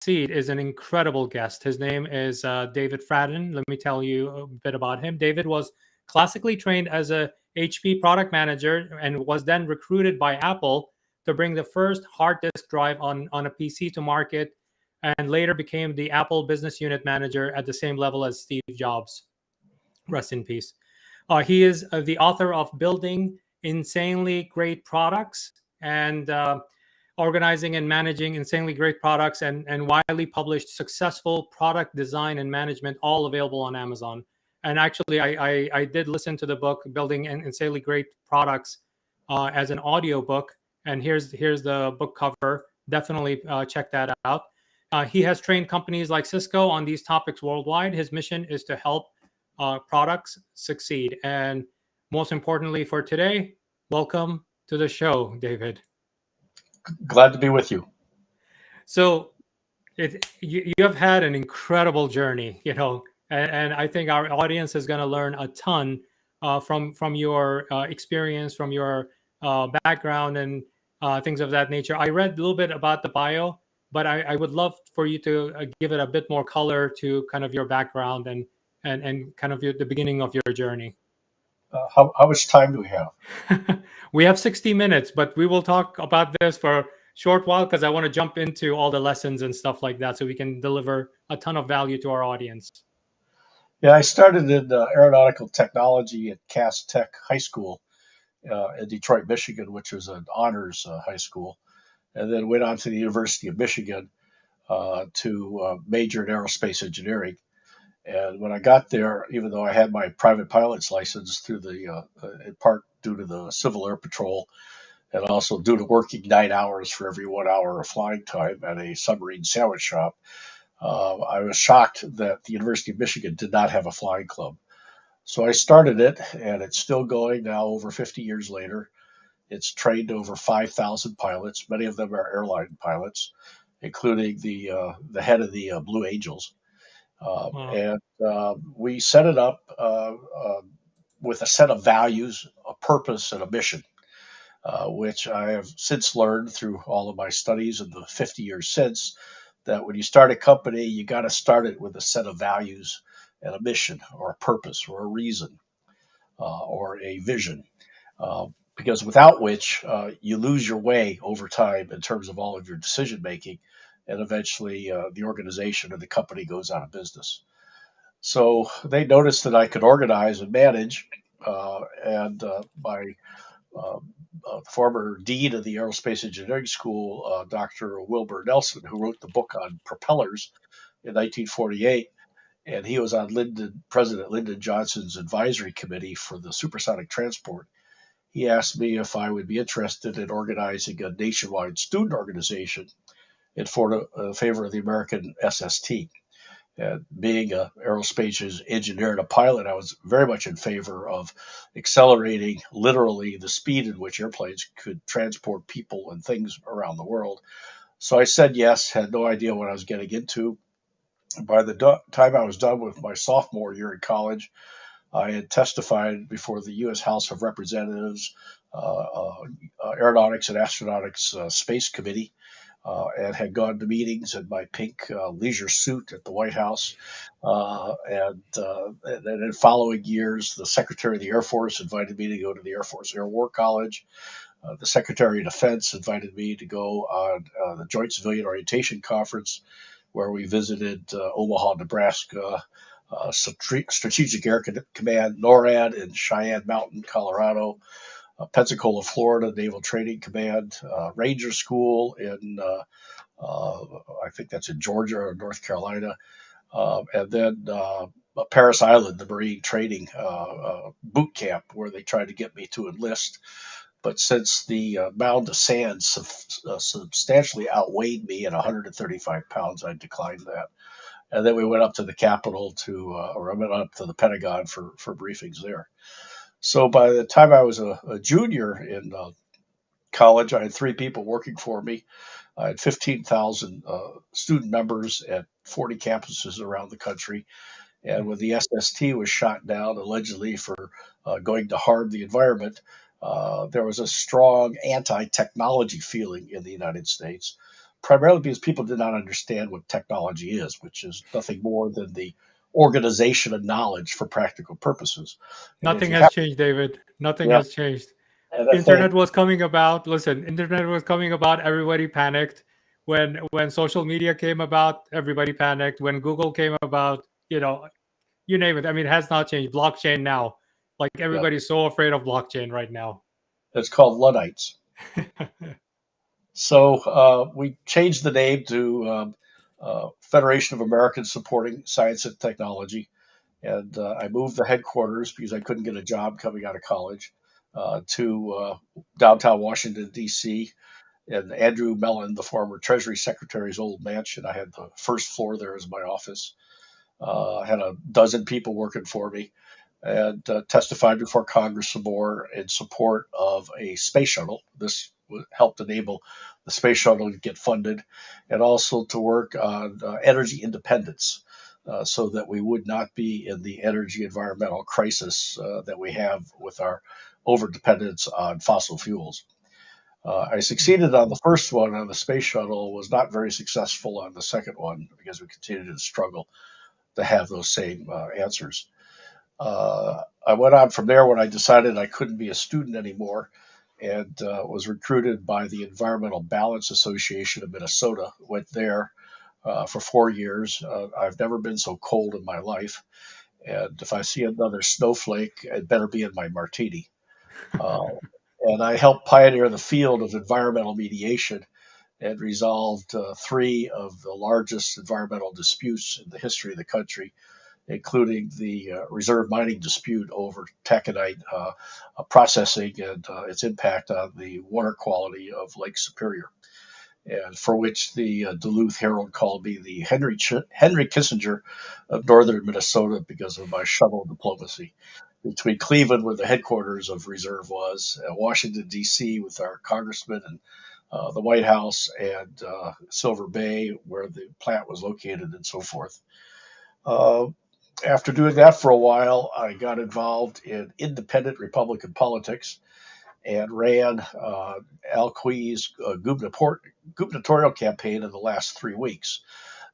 Succeed is an incredible guest. His name is David Fradin. Let me tell you a bit about him. David was classically trained as a HP product manager and was then recruited by Apple to bring the first hard disk drive on a PC to market, and later became the Apple business unit manager at the same level as Steve Jobs. Rest in peace. He is the author of Building Insanely Great Products and Organizing and Managing Insanely Great Products, and widely published Successful Product Design and Management, all available on Amazon. And actually, I did listen to the book Building Insanely Great Products as an audio book. And here's the book cover. Definitely check that out. He has trained companies like Cisco on these topics worldwide. His mission is to help products succeed. And most importantly for today, welcome to the show, David. Glad to be with you. So you have had an incredible journey, and I think our audience is going to learn a ton from your experience, from your background, and things of that nature. I read a little bit about the bio, but I would love for you to give it a bit more color to kind of your background and kind of the beginning of your journey. How much time do we have? We have 60 minutes, but we will talk about this for a short while because I want to jump into all the lessons and stuff like that so we can deliver a ton of value to our audience. Yeah, I started in aeronautical technology at Cass Tech High School in Detroit, Michigan, which was an honors high school, and then went on to the University of Michigan to major in aerospace engineering. And when I got there, even though I had my private pilot's license through in part due to the Civil Air Patrol, and also due to working 9 hours for every 1 hour of flying time at a submarine sandwich shop, I was shocked that the University of Michigan did not have a flying club. So I started it, and it's still going now over 50 years later. It's trained over 5,000 pilots. Many of them are airline pilots, including the head of the Blue Angels. Wow. And we set it up with a set of values, a purpose, and a mission, which I have since learned through all of my studies in the 50 years since, that when you start a company, you got to start it with a set of values and a mission or a purpose or a reason or a vision, because without which you lose your way over time in terms of all of your decision making, and eventually the organization or the company goes out of business. So they noticed that I could organize and manage, and my former dean of the Aerospace Engineering School, Dr. Wilbur Nelson, who wrote the book on propellers in 1948, and he was on President Lyndon Johnson's advisory committee for the supersonic transport. He asked me if I would be interested in organizing a nationwide student organization in favor of the American SST. And being an aerospace engineer and a pilot, I was very much in favor of accelerating literally the speed in which airplanes could transport people and things around the world. So I said yes, had no idea what I was getting into. By the time I was done with my sophomore year in college, I had testified before the U.S. House of Representatives, Aeronautics and Astronautics Space Committee, and had gone to meetings in my pink leisure suit at the White House. And then in following years, the Secretary of the Air Force invited me to go to the Air Force Air War College. The Secretary of Defense invited me to go on the Joint Civilian Orientation Conference, where we visited Omaha, Nebraska, Strategic Air Command, NORAD in Cheyenne Mountain, Colorado, Pensacola, Florida, Naval Training Command, Ranger School in, I think that's in Georgia or North Carolina, and then Paris Island, the Marine Training boot camp, where they tried to get me to enlist. But since the mound of sand substantially outweighed me at 135 pounds, I declined that. And then we went up to the Capitol or I went up to the Pentagon for briefings there. So by the time I was a junior in college, I had 3 people working for me. I had 15,000 student members at 40 campuses around the country. And when the SST was shot down, allegedly for going to harm the environment, there was a strong anti-technology feeling in the United States. primarily because people did not understand what technology is, which is nothing more than the organization of knowledge for practical purposes. And if Nothing you have, has changed, David. Nothing yeah, has changed. and I think Internet was coming about. Listen, internet was coming about. Everybody panicked when social media came about. Everybody panicked when Google came about. You name it. I mean, it has not changed. Blockchain now, like yeah, everybody's so afraid of blockchain right now. it's called Luddites. So we changed the name to Federation of Americans Supporting Science and Technology. And I moved the headquarters because I couldn't get a job coming out of college to downtown Washington, D.C. And Andrew Mellon, the former Treasury Secretary's old mansion, I had the first floor there as my office. I had a dozen people working for me and testified before Congress some more in support of a space shuttle. This helped enable the space shuttle to get funded and also to work on energy independence so that we would not be in the energy environmental crisis that we have with our overdependence on fossil fuels. I succeeded on the first one on the space shuttle, was not very successful on the second one because we continued to struggle to have those same answers. I went on from there when I decided I couldn't be a student anymore and was recruited by the Environmental Balance Association of Minnesota. Went there for 4 years. I've never been so cold in my life. And if I see another snowflake, it better be in my martini. Uh, and I helped pioneer the field of environmental mediation and resolved three of the largest environmental disputes in the history of the country, including the reserve mining dispute over taconite processing and its impact on the water quality of Lake Superior, and for which the Duluth Herald called me the Henry Kissinger of northern Minnesota because of my shuttle diplomacy. Between Cleveland, where the headquarters of Reserve was, Washington, D.C., with our congressman, and the White House, and Silver Bay, where the plant was located, and so forth. Uh, After doing that for a while, I got involved in independent Republican politics and ran Al Qui's gubernatorial campaign in the last 3 weeks.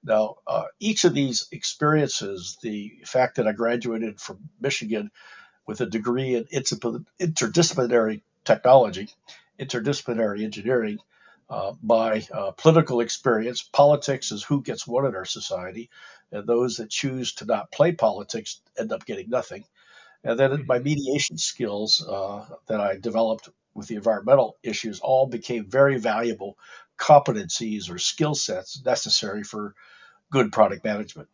Now, each of these experiences, the fact that I graduated from Michigan with a degree in interdisciplinary technology, interdisciplinary engineering, by political experience. Politics is who gets what in our society, and those that choose to not play politics end up getting nothing. And then my Mhm. mediation skills that I developed with the environmental issues all became very valuable competencies or skill sets necessary for good product management.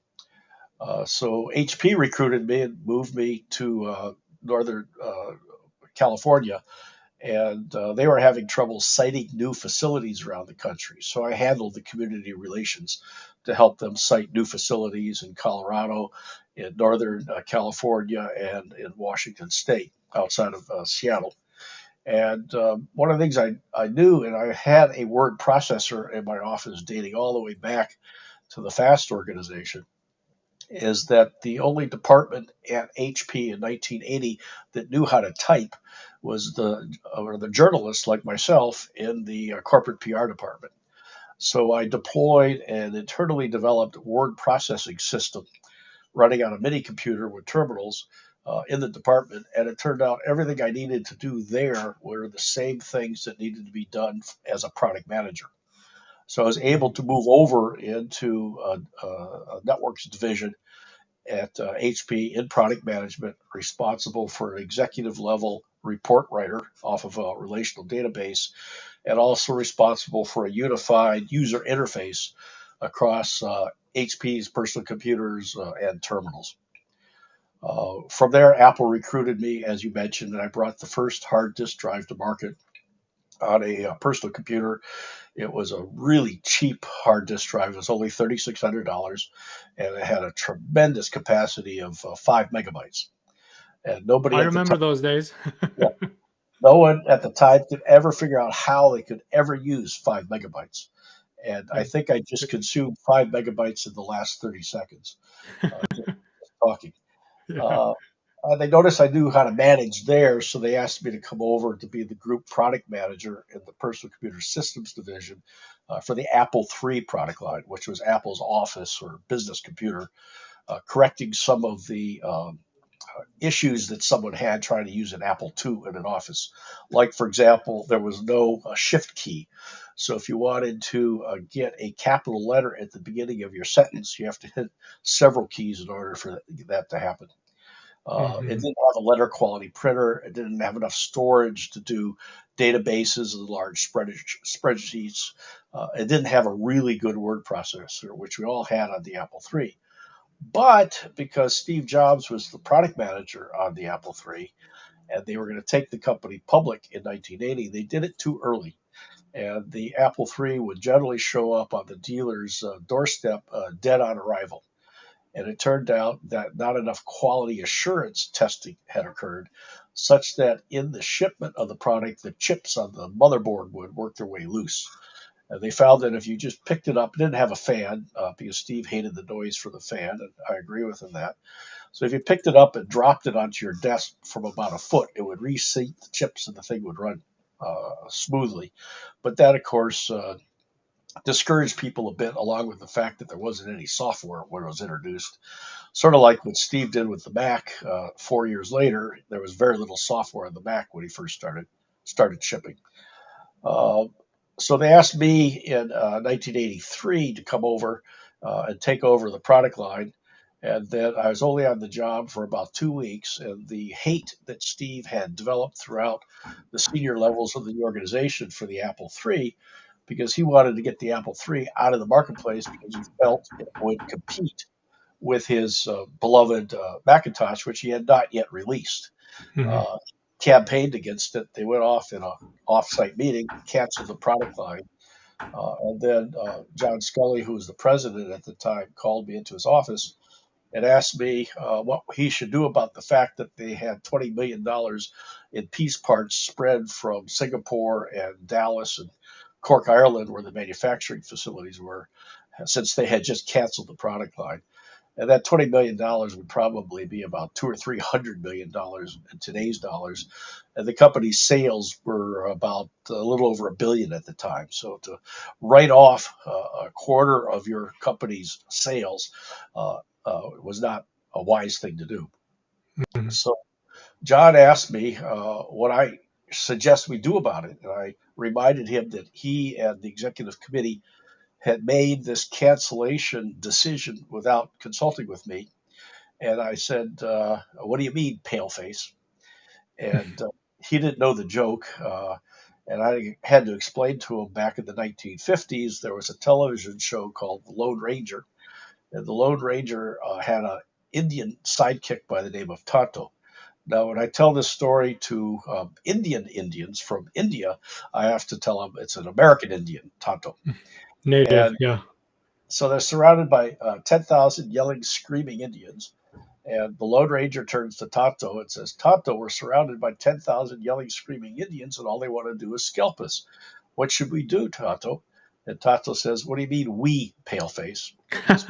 So HP recruited me and moved me to Northern California, and they were having trouble siting new facilities around the country. So I handled the community relations to help them site new facilities in Colorado, in Northern California, and in Washington State outside of Seattle. And one of the things I knew, and I had a word processor in my office dating all the way back to the FAST organization, is that the only department at HP in 1980 that knew how to type was the journalists like myself in the corporate PR department. So I deployed an internally developed word processing system running on a mini computer with terminals in the department, and it turned out everything I needed to do there were the same things that needed to be done as a product manager. So I was able Mhm. to move over into a networks division at HP in product management, responsible for an executive level report writer off of a relational database, and also responsible for a unified user interface across HP's personal computers and terminals. From there, Apple recruited me, as you mentioned, and I brought the first hard disk drive to market on a personal computer. It was a really cheap hard disk drive. It was only $3,600, and it had a tremendous capacity of 5 megabytes. And nobody I at the remember time, those days. yeah, no one at the time could ever figure out how they could ever use 5 megabytes. And I think I just consumed 5 megabytes in the last 30 seconds, just talking. Yeah. Uh, they noticed I knew how to manage there, so they asked me to come over to be the group product manager in the personal computer systems division for the Apple III product line, which was Apple's office or business computer, correcting some of the issues that someone had trying to use an Apple II in an office. Like, for example, there was no shift key. So if you wanted to get a capital letter at the beginning of your sentence, you have to hit several keys in order for that to happen. It didn't have a letter quality printer. It didn't have enough storage to do databases and large spreadsheets. It didn't have a really good word processor, which we all had on the Apple III. But because Steve Jobs was the product manager on the Apple III, and they were going to take the company public in 1980, they did it too early. And the Apple III would generally show up on the dealer's doorstep dead on arrival. And it turned out that not enough quality assurance testing had occurred, such that in the shipment of the product, the chips on the motherboard would work their way loose. And they found that if you just picked it up, it didn't have a fan because Steve hated the noise for the fan, and I agree with him that. So if you picked it up and dropped it onto your desk from about a foot, it would reseat the chips and the thing would run smoothly. But that, of course, discouraged people a bit, along with the fact that there wasn't any software when it was introduced. Sort of like what Steve did with the Mac 4 years later. There was very little software on the Mac when he first started shipping. Uh, so they asked me in 1983 to come over and take over the product line. And then I was only on the job for about 2 weeks. And the hate that Steve had developed throughout the senior levels of the organization for the Apple III, because he wanted to get the Apple III out of the marketplace because he felt it would compete with his beloved Macintosh, which he had not yet released. Mm-hmm. Uh, Campaigned against it. They went off in a off-site meeting, canceled the product line, and then John Scully, who was the president at the time, called me into his office and asked me what he should do about the fact that they had $20 million in piece parts spread from Singapore and Dallas and Cork, Ireland, where the manufacturing facilities were, since they had just canceled the product line. And that $20 million would probably be about $200 or $300 million in today's dollars. And the company's sales were about a little over $1 billion at the time. So to write off a quarter of your company's sales was not a wise thing to do. Mm-hmm. So John asked me what I suggest we do about it. And I reminded him that he and the executive committee had made this cancellation decision without consulting with me. And I said, what do you mean, paleface? And he didn't know the joke. And I had to explain to him back in the 1950s, there was a television show called The Lone Ranger. And the Lone Ranger had an Indian sidekick by the name of Tonto. Now, when I tell this story to Indians from India, I have to tell them it's an American Indian, Tonto. Native, And yeah. so they're surrounded by 10,000 yelling, screaming Indians. And the Lone Ranger turns to Tonto and says, Tonto, we're surrounded by 10,000 yelling, screaming Indians, and all they want to do is scalp us. What should we do, Tonto? And Tonto says, what do you mean, we, paleface? Because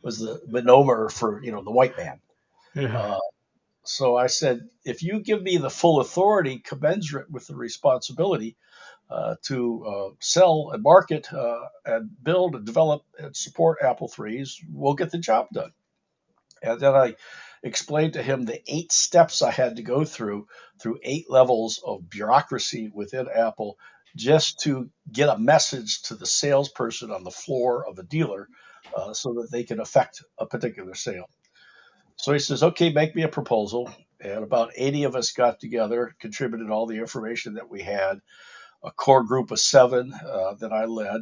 was the misnomer for, the white man. Yeah. Uh, so I said, if you give me the full authority commensurate with the responsibility to sell and market and build and develop and support Apple IIIs, we'll get the job done. And then I explained to him the 8 steps I had to go through 8 levels of bureaucracy within Apple, just to get a message to the salesperson on the floor of a dealer so that they can affect a particular sale. So he says, okay, make me a proposal. And about 80 of us got together, contributed all the information that we had. A core group of 7 that I led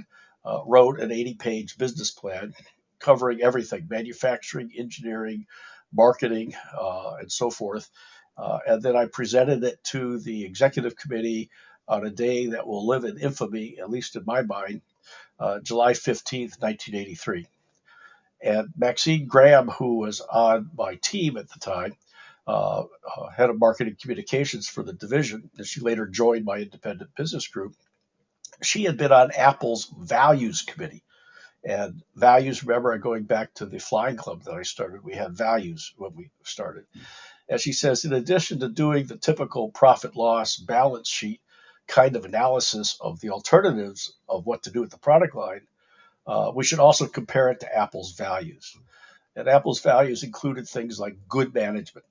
wrote an 80-page business plan covering everything: manufacturing, engineering, marketing, and so forth. And then I presented it to the executive committee on a day that will live in infamy, at least in my mind, July 15th, 1983. And Maxine Graham, who was on my team at the time, head of marketing communications for the division, and she later joined my independent business group. She had been on Apple's values committee. And values, remember, going back to the flying club that I started, we had values when we started. And she says, in addition to doing the typical profit loss balance sheet, kind of analysis of the alternatives of what to do with the product line, we should also compare it to Apple's values. And Apple's values included things like good management.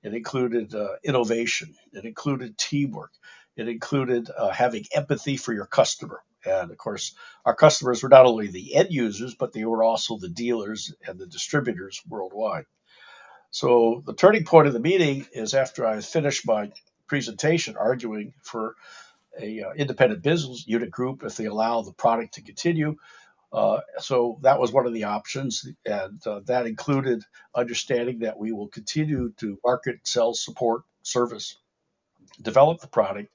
It included innovation. It included teamwork. It included having empathy for your customer. And of course, our customers were not only the end users, but they were also the dealers and the distributors worldwide. So the turning point of the meeting is after I finished my presentation arguing for a independent business unit group if they allow the product to continue. So that was one of the options, and that included understanding that we will continue to market, sell, support, service, develop the product,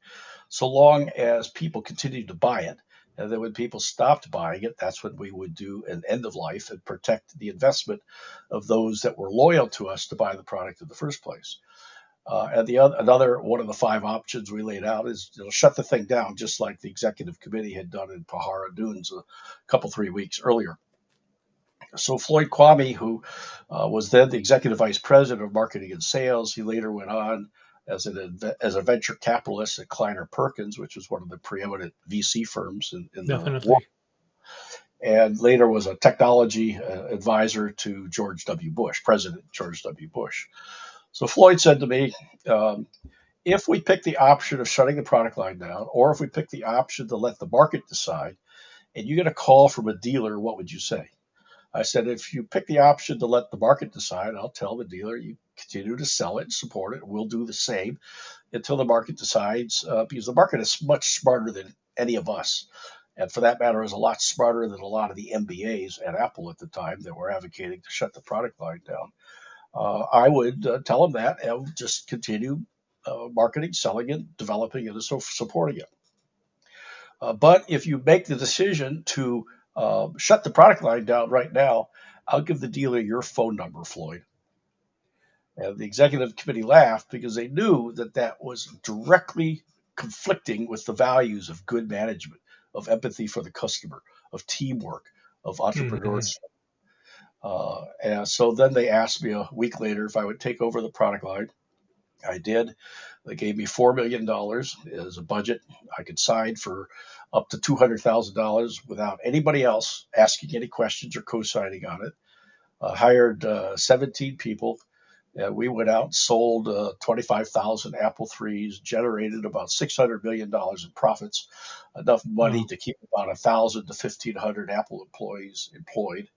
so long as people continue to buy it. And then when people stopped buying it, that's when we would do an end of life and protect the investment of those that were loyal to us to buy the product in the first place. And another one of the 5 options we laid out is shut the thing down, just like the executive committee had done in Pahara Dunes a couple, 3 weeks earlier. So Floyd Kwame, who was then the executive vice president of marketing and sales, he later went on as a venture capitalist at Kleiner Perkins, which was one of the preeminent VC firms in the world, Definitely. and later was a technology advisor to George W. Bush, President George W. Bush. So Floyd said to me, if we pick the option of shutting the product line down, or if we pick the option to let the market decide, and you get a call from a dealer, what would you say? I said, if you pick the option to let the market decide, I'll tell the dealer you continue to sell it, support it. We'll do the same until the market decides, because the market is much smarter than any of us. And for that matter, is a lot smarter than a lot of the MBAs at Apple at the time that were advocating to shut the product line down. I would tell them that and just continue marketing, selling it, developing it, and so supporting it. But if you make the decision to shut the product line down right now, I'll give the dealer your phone number, Floyd. And the executive committee laughed because they knew that that was directly conflicting with the values of good management, of empathy for the customer, of teamwork, of Mhm. entrepreneurship. And so then they asked me a week later if I would take over the product line. I did. They gave me $4 million as a budget. I could sign for up to $200,000 without anybody else asking any questions or co-signing on it. Hired 17 people. We went out, sold 25,000 Apple IIIs, generated about $600 million in profits, enough money Wow. to keep about 1,000 to 1,500 Apple employees employed.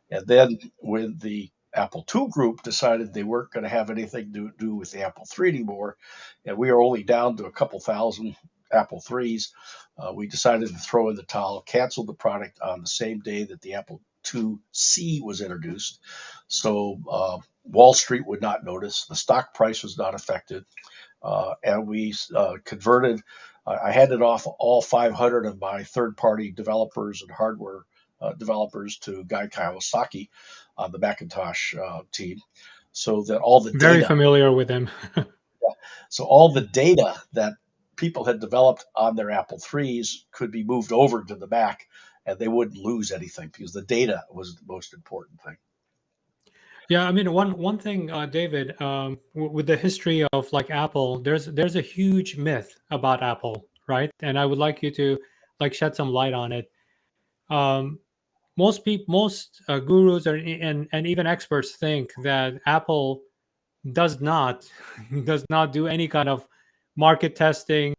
And then when the Apple II group decided they weren't going to have anything to do with the Apple III anymore, and we are only down to a couple thousand Apple IIIs, we decided to throw in the towel, canceled the product on the same day that the Apple IIc was introduced. So Wall Street would not notice. The stock price was not affected. And we converted, I handed off all 500 of my third-party developers and hardware developers to Guy Kawasaki on the Macintosh team, so that all the Very data, familiar with him. that people had developed on their Apple IIIs could be moved over to the Mac, and they wouldn't lose anything because the data was the most important thing. Yeah, I mean, one thing, David, with the history of like Apple, there's a huge myth about Apple, right? And I would like you to like shed some light on it. Um, most gurus and even experts think that Apple does not does not do any kind of market testing,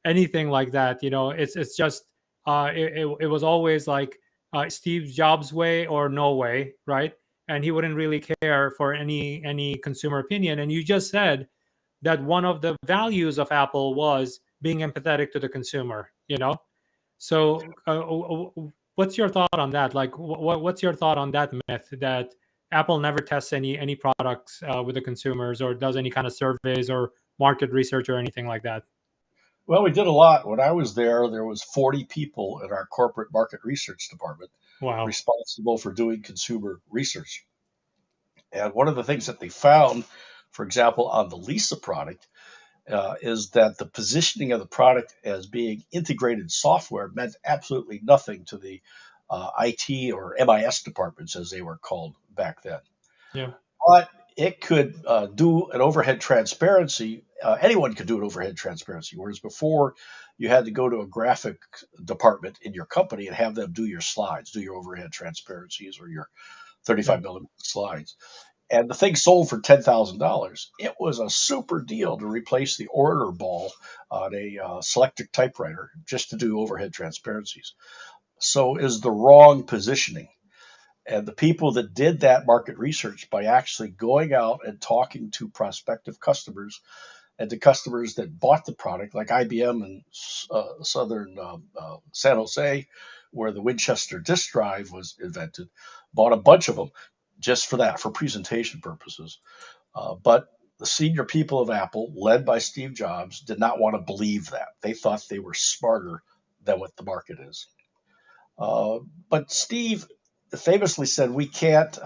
anything like that. It's just it was always like Steve Jobs way or no way, right? And he wouldn't really care for any consumer opinion. And you just said that one of the values of Apple was being empathetic to the consumer. So, what's your thought on that? Like, what's your thought on that myth that Apple never tests any products with the consumers or does any kind of surveys or market research or anything like that? Well, we did a lot. When I was there was 40 people in our corporate market research department Wow. responsible for doing consumer research. And one of the things that they found, for example, on the Lisa product, is that the positioning of the product as being integrated software meant absolutely nothing to the IT or MIS departments, as they were called back then. Yeah. But it could do an overhead transparency. Anyone could do an overhead transparency, whereas before you had to go to a graphic department in your company and have them do your slides, do your overhead transparencies or your Yeah. 35 millimeter slides. And the thing sold for $10,000. It was a super deal to replace the order ball on a Selectric typewriter just to do overhead transparencies. So is the wrong positioning. And the people that did that market research by actually going out and talking to prospective customers and to customers that bought the product, like IBM in southern San Jose, where the Winchester disk drive was invented, bought a bunch of them just for that, for presentation purposes. But the senior people of Apple, led by Steve Jobs, did not want to believe that. They thought they were smarter than what the market is. Uh, but Steve famously said, we can't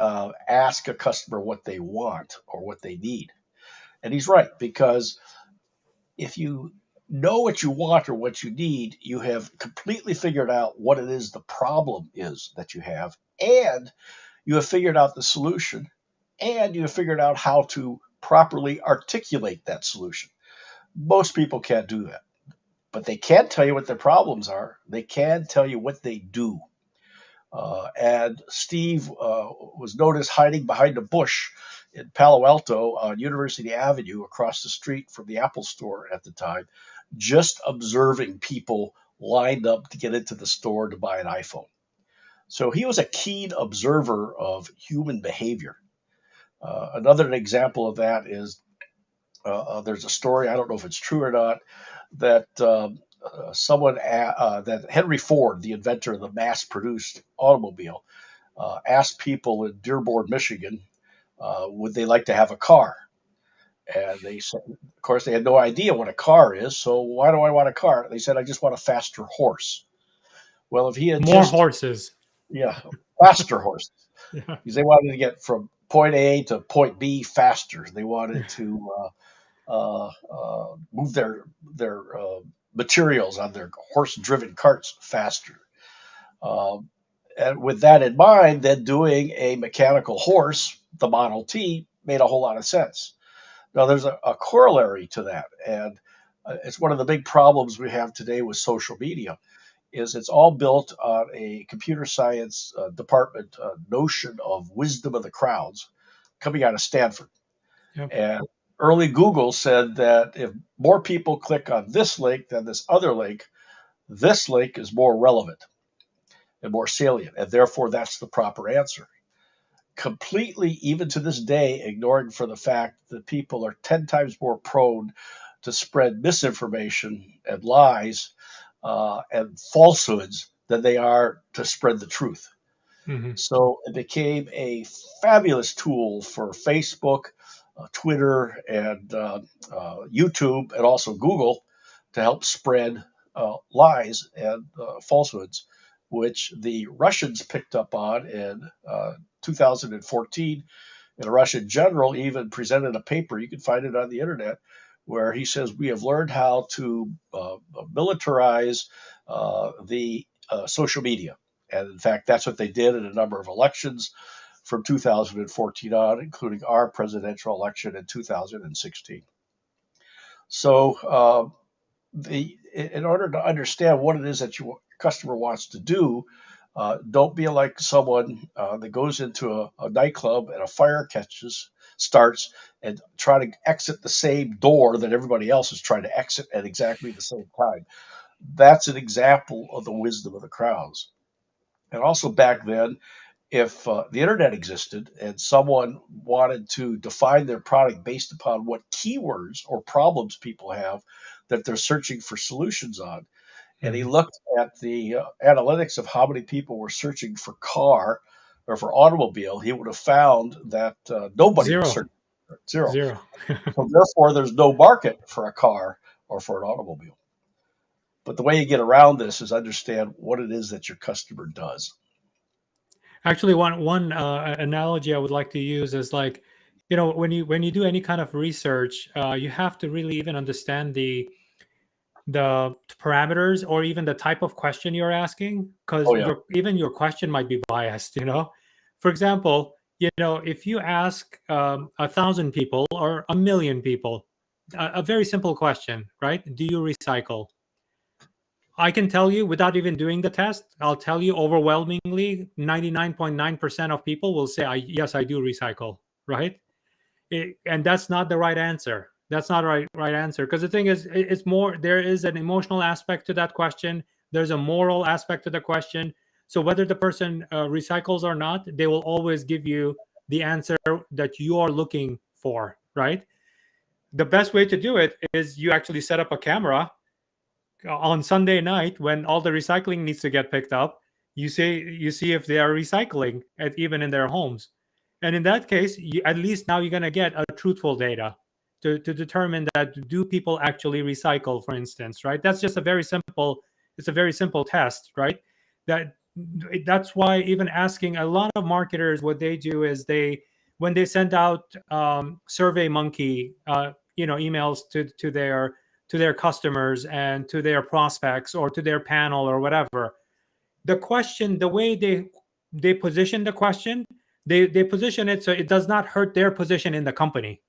ask a customer what they want or what they need. And he's right, because if you know what you want or what you need, you have completely figured out what it is the problem is that you have, and you have figured out the solution, and you have figured out how to properly articulate that solution. Most people can't do that, but they can tell you what their problems are. They can tell you what they do. And Steve was noticed hiding behind a bush in Palo Alto on University Avenue across the street from the Apple store at the time, just observing people lined up to get into the store to buy an iPhone. So he was a keen observer of human behavior. Another example of that is there's a story, I don't know if it's true or not, that that Henry Ford, the inventor of the mass-produced automobile, asked people in Dearborn, Michigan, would they like to have a car? And they said, of course, they had no idea what a car is. So why do I want a car? They said, I just want a faster horse. Well, if he had More just, horses. yeah, faster horses, Yeah. because they wanted to get from point A to point B faster. They wanted to move their materials on their horse-driven carts faster. Um, and with that in mind, then doing a mechanical horse, the Model T, made a whole lot of sense. Now, there's a corollary to that, and it's one of the big problems we have today with social media. Is it's all built on a computer science department notion of wisdom of the crowds coming out of Stanford. Yep. And early Google said that if more people click on this link than this link is more relevant and more salient, and therefore that's the proper answer. Completely, even to this day, ignoring for the fact that people are 10 times more prone to spread misinformation and lies and falsehoods than they are to spread the truth. Hmm. So it became a fabulous tool for Facebook, Twitter, and YouTube, and also Google to help spread lies and falsehoods, which the Russians picked up on in 2014. And a Russian general even presented a paper, you can find it on the internet, where he says, we have learned how to militarize the social media. And in fact, that's what they did in a number of elections from 2014 on, including our presidential election in 2016. So, in order to understand what it is that your customer wants to do, don't be like someone that goes into a nightclub and a fire starts, and try to exit the same door that everybody else is trying to exit at exactly the same time. That's an example of the wisdom of the crowds. And also back then, if the internet existed and someone wanted to define their product based upon what keywords or problems people have that they're searching for solutions on, and he Hmm. looked at the analytics of how many people were searching for car or for automobile, he would have found that nobody was Zero. searching for it, zero. Zero. So therefore, there's no market for a car or for an automobile. But the way you get around this is understand what it is that your customer does. Actually, one analogy I would like to use is like, when you do any kind of research, you have to really even understand the parameters or even the type of question you're asking, because Oh yeah, your question might be biased. For example, If you ask 1,000 people or 1 million people a very simple question, right? Do you recycle? I can tell you without even doing the test, I'll tell you overwhelmingly 99.9% of people will say, yes, I do recycle, right? And that's not the right answer. That's not the right answer, because the thing is, it's more, there is an emotional aspect to that question. There's a moral aspect to the question. So whether the person recycles or not, they will always give you the answer that you are looking for, right? The best way to do it is you actually set up a camera on Sunday night when all the recycling needs to get picked up. You see if they are recycling even in their homes, and in that case, at least now you're going to get a truthful data to determine that do people actually recycle, for instance, right? That's just a very simple. It's a very simple test, right? That that's why even asking a lot of marketers, what they do is when they send out Survey Monkey, emails to their customers and to their prospects or to their panel or whatever, the question, the way they position the question, they position it so it does not hurt their position in the company.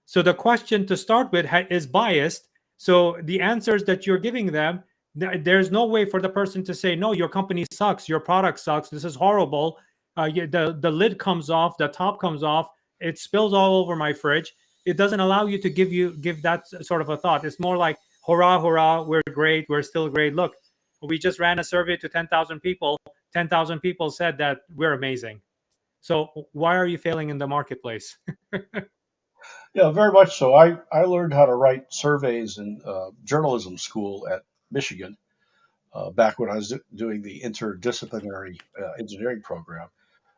So the question to start with is biased. So the answers that you're giving them, there's no way for the person to say, no, your company sucks, your product sucks, this is horrible. The lid comes off, the top comes off, it spills all over my fridge. It doesn't allow you to give that sort of a thought. It's more like, hurrah, hurrah, we're great, we're still great. Look, we just ran a survey to 10,000 people. 10,000 people said that we're amazing. So why are you failing in the marketplace? Yeah, very much so. I learned how to write surveys in journalism school at Michigan back when I was doing the interdisciplinary engineering program.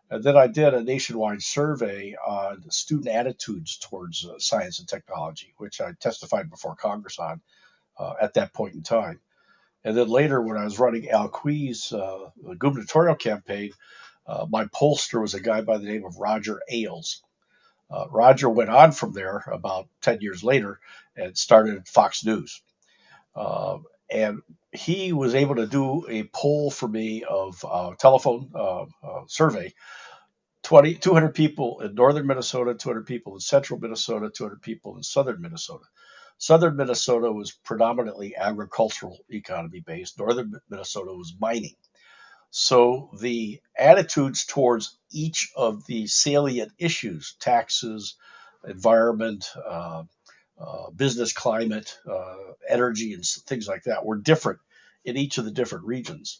And then I did a nationwide survey on student attitudes towards science and technology, which I testified before Congress on at that point in time. And then later, when I was running Al Quee's gubernatorial campaign, my pollster was a guy by the name of Roger Ailes. Roger went on from there about 10 years later and started Fox News. And he was able to do a poll for me of telephone survey 200 people in northern Minnesota, 200 people in central Minnesota, 200 people in southern Minnesota. Southern Minnesota was predominantly agricultural economy based. Northern Minnesota was mining. So the attitudes towards each of the salient issues, taxes, environment, business climate, energy, and things like that, were different in each of the different regions.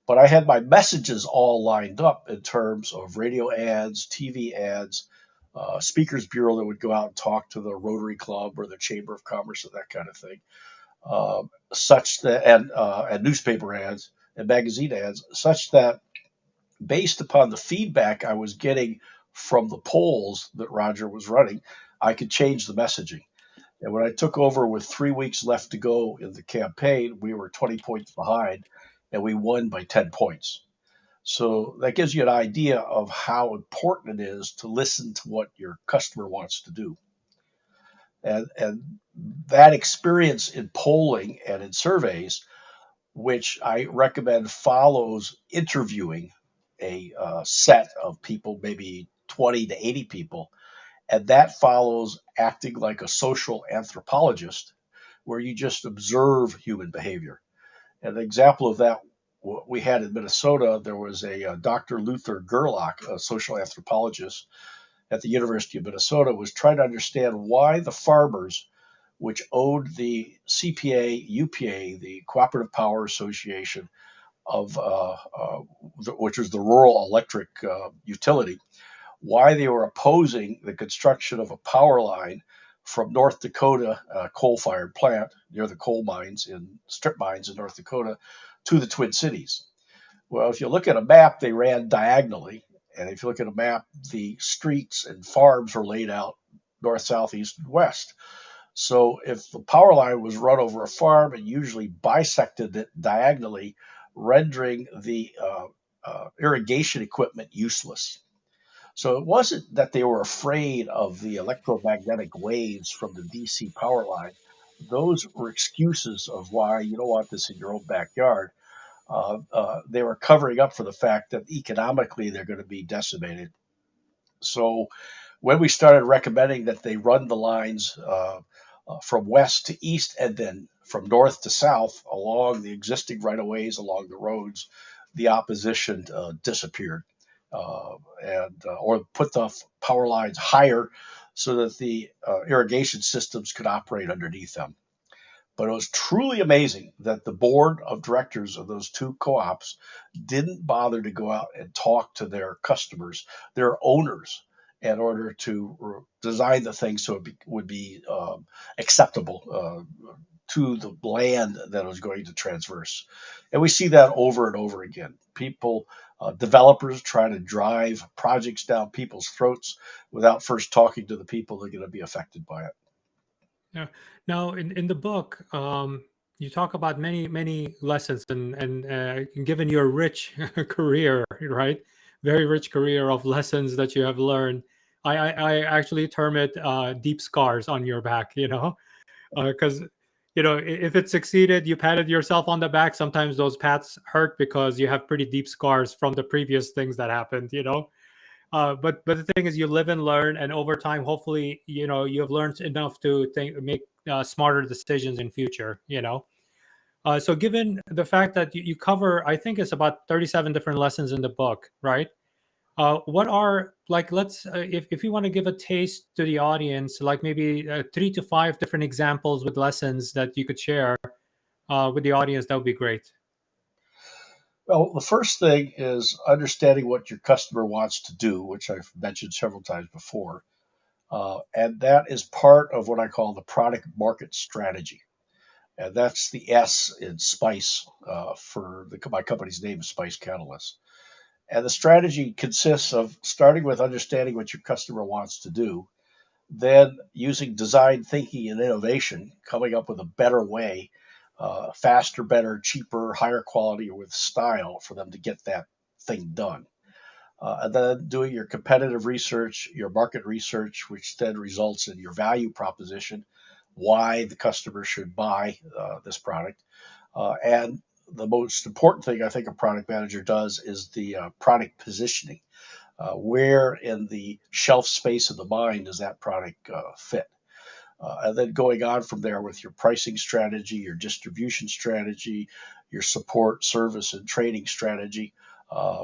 But I had my messages all lined up in terms of radio ads, TV ads, speakers bureau that would go out and talk to the Rotary Club or the Chamber of Commerce and that kind of thing, such that and newspaper ads and magazine ads, such that based upon the feedback I was getting from the polls that Roger was running, I could change the messaging. And when I took over with 3 weeks left to go in the campaign, we were 20 points behind and we won by 10 points. So that gives you an idea of how important it is to listen to what your customer wants to do. And that experience in polling and in surveys, which I recommend follows interviewing a set of people, maybe 20 to 80 people, and that follows acting like a social anthropologist, where you just observe human behavior. An example of that we had in Minnesota, there was a Dr. Luther Gerlach, a social anthropologist at the University of Minnesota, was trying to understand why the farmers, which owned the CPA, UPA, the Cooperative Power Association of, which was the rural electric utility, why they were opposing the construction of a power line from North Dakota coal-fired plant near the coal mines in strip mines in North Dakota to the Twin Cities. Well, if you look at a map, they ran diagonally, and if you look at a map, the streets and farms were laid out north, south, east, and west. So if the power line was run over a farm, it usually bisected it diagonally, rendering the irrigation equipment useless. So it wasn't that they were afraid of the electromagnetic waves from the DC power line. Those were excuses of why you don't want this in your own backyard. They were covering up for the fact that economically they're going to be decimated. So when we started recommending that they run the lines from west to east and then from north to south along the existing right of ways, along the roads, the opposition disappeared. Or put the power lines higher so that the irrigation systems could operate underneath them. But it was truly amazing that the board of directors of those two co-ops didn't bother to go out and talk to their customers, their owners, in order to design the thing so it would be acceptable to the land that it was going to transverse. And we see that over and over again. Developers try to drive projects down people's throats without first talking to the people that are going to be affected by it. Yeah. Now, in the book, you talk about many lessons, and given your rich career, right? Very rich career of lessons that you have learned. I actually term it deep scars on your back. Because if it succeeded, you patted yourself on the back. Sometimes those pats hurt because you have pretty deep scars from the previous things that happened. But the thing is, you live and learn, and over time, hopefully, you have learned enough to make smarter decisions in future. So given the fact that you cover, I think it's about 37 different lessons in the book, right? What are, like, let's if you want to give a taste to the audience, like maybe 3 to 5 different examples with lessons that you could share with the audience, that would be great. Well, the first thing is understanding what your customer wants to do, which I've mentioned several times before. And that is part of what I call the product market strategy. And that's the S in SPICE my company's name is Spice Catalyst. And the strategy consists of starting with understanding what your customer wants to do, then using design thinking and innovation, coming up with a better way, faster, better, cheaper, higher quality, or with style for them to get that thing done. And then doing your competitive research, your market research, which then results in your value proposition, why the customer should buy this product. And the most important thing I think a product manager does is the product positioning. Where in the shelf space of the mind does that product fit? And then going on from there with your pricing strategy, your distribution strategy, your support, service, and training strategy,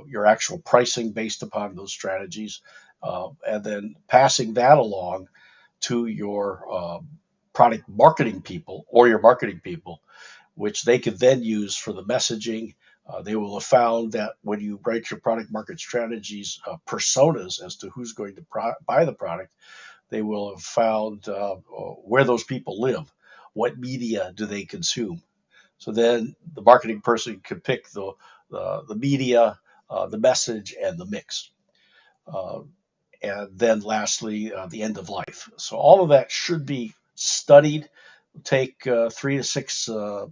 your actual pricing based upon those strategies, and then passing that along to your product marketing people or your marketing people, which they could then use for the messaging. They will have found that when you write your product market strategies, personas as to who's going to buy the product, they will have found where those people live, what media do they consume. So then the marketing person could pick the media, the message, and the mix. Uh, and then lastly, the end of life. So all of that should be studied, take 3 to 6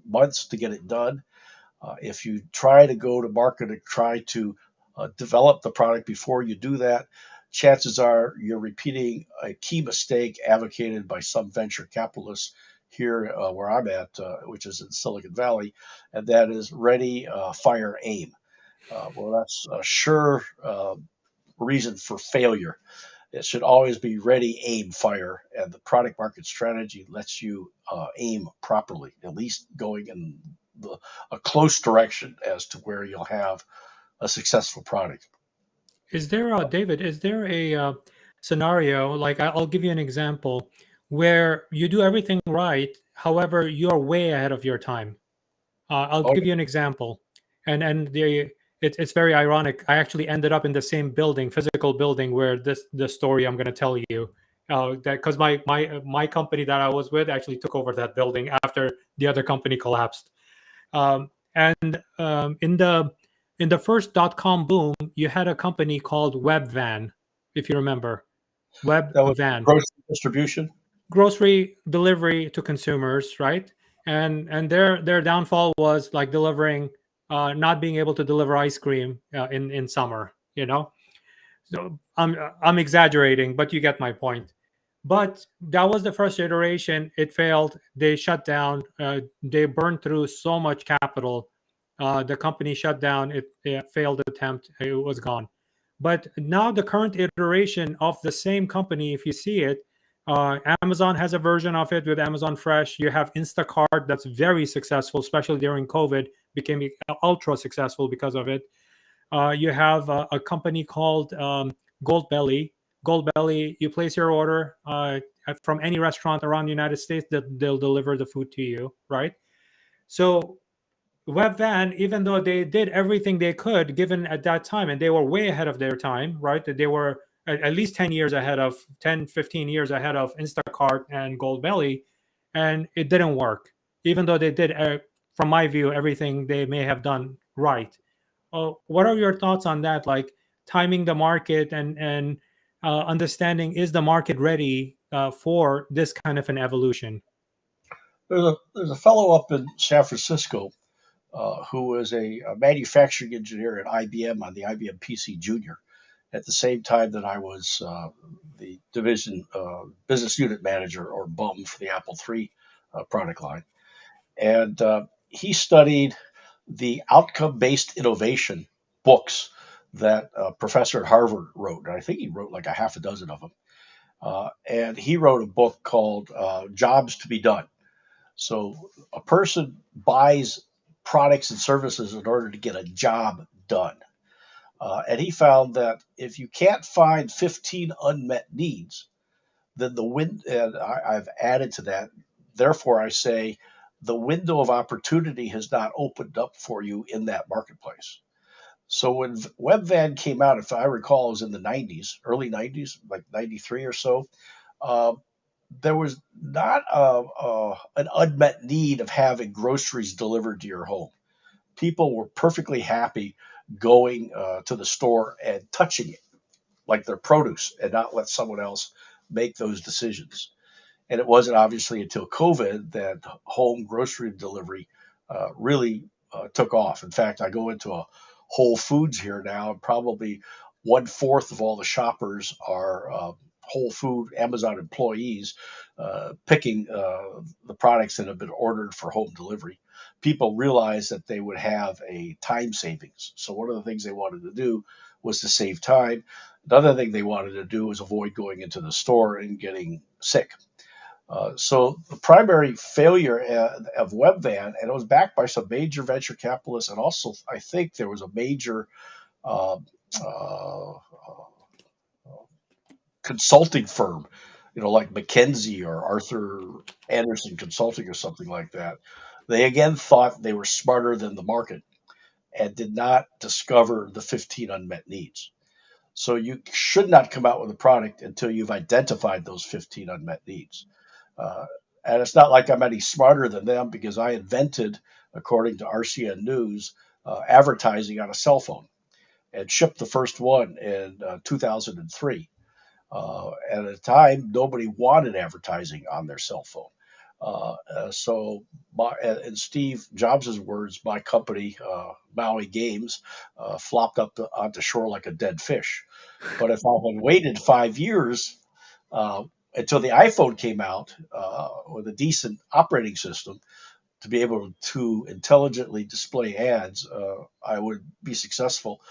months to get it done. If you try to go to market and try to develop the product before you do that, chances are you're repeating a key mistake advocated by some venture capitalists here where I'm at, which is in Silicon Valley, and that is ready, fire, aim. Well, that's a sure reason for failure. It should always be ready, aim, fire, and the product market strategy lets you aim properly, at least going in a close direction as to where you'll have a successful product. Is there a David? Is there a scenario, like I'll give you an example, where you do everything right, however you're way ahead of your time? I'll Oh, give you an example, and it's very ironic. I actually ended up in the same building, physical building, where the story I'm going to tell you, that because my company that I was with actually took over that building after the other company collapsed. And in the first .com boom, you had a company called Webvan, if you remember, that was Webvan, grocery distribution. grocery delivery to consumers, right? And their downfall was like delivering, not being able to deliver ice cream in summer. So I'm exaggerating, but you get my point. But that was the first iteration. It failed. They shut down. They burned through so much capital. The company shut down. It failed attempt. It was gone. But now the current iteration of the same company, if you see it, Amazon has a version of it with Amazon Fresh. You have Instacart that's very successful, especially during COVID, became ultra successful because of it. You have a company called Goldbelly. Goldbelly, you place your order from any restaurant around the United States, that they'll deliver the food to you, right? So Webvan, even though they did everything they could given at that time, and they were way ahead of their time, right? That they were at least 10 years ahead of 10, 15 years ahead of Instacart and Goldbelly, and it didn't work. Even though they did, from my view, everything they may have done right. What are your thoughts on that? Like timing the market and understanding, is the market ready for this kind of an evolution? There's a fellow up in San Francisco who was a manufacturing engineer at IBM on the IBM PC Junior at the same time that I was the division business unit manager, or BUM, for the Apple III product line. And he studied the outcome based innovation books that a professor at Harvard wrote. And I think he wrote like a half a dozen of them. And he wrote a book called Jobs to be Done. So a person buys products and services in order to get a job done. And he found that if you can't find 15 unmet needs, then and I've added to that, therefore I say the window of opportunity has not opened up for you in that marketplace. So when Webvan came out, if I recall, it was in the 90s, early 90s, like 93 or so. Uh, there was not an unmet need of having groceries delivered to your home. People were perfectly happy going to the store and touching it like their produce and not let someone else make those decisions. And it wasn't obviously until COVID that home grocery delivery really took off. In fact, I go into a Whole Foods here now, and probably 1/4 of all the shoppers are Whole Food Amazon employees picking the products that have been ordered for home delivery. People realized that they would have a time savings. So one of the things they wanted to do was to save time. Another thing they wanted to do was avoid going into the store and getting sick. So the primary failure of Webvan, and it was backed by some major venture capitalists, and also I think there was a major uh, uh, consulting firm, like McKinsey or Arthur Anderson Consulting or something like that. They again thought they were smarter than the market and did not discover the 15 unmet needs. So you should not come out with a product until you've identified those 15 unmet needs. Uh, and it's not like I'm any smarter than them, because I invented, according to RCN News, advertising on a cell phone and shipped the first one in 2003. At the time, nobody wanted advertising on their cell phone. So, in Steve Jobs' words, my company, Maui Games, flopped up onto shore like a dead fish. But if I had waited 5 years uh, until the iPhone came out with a decent operating system to be able to intelligently display ads, I would be successful.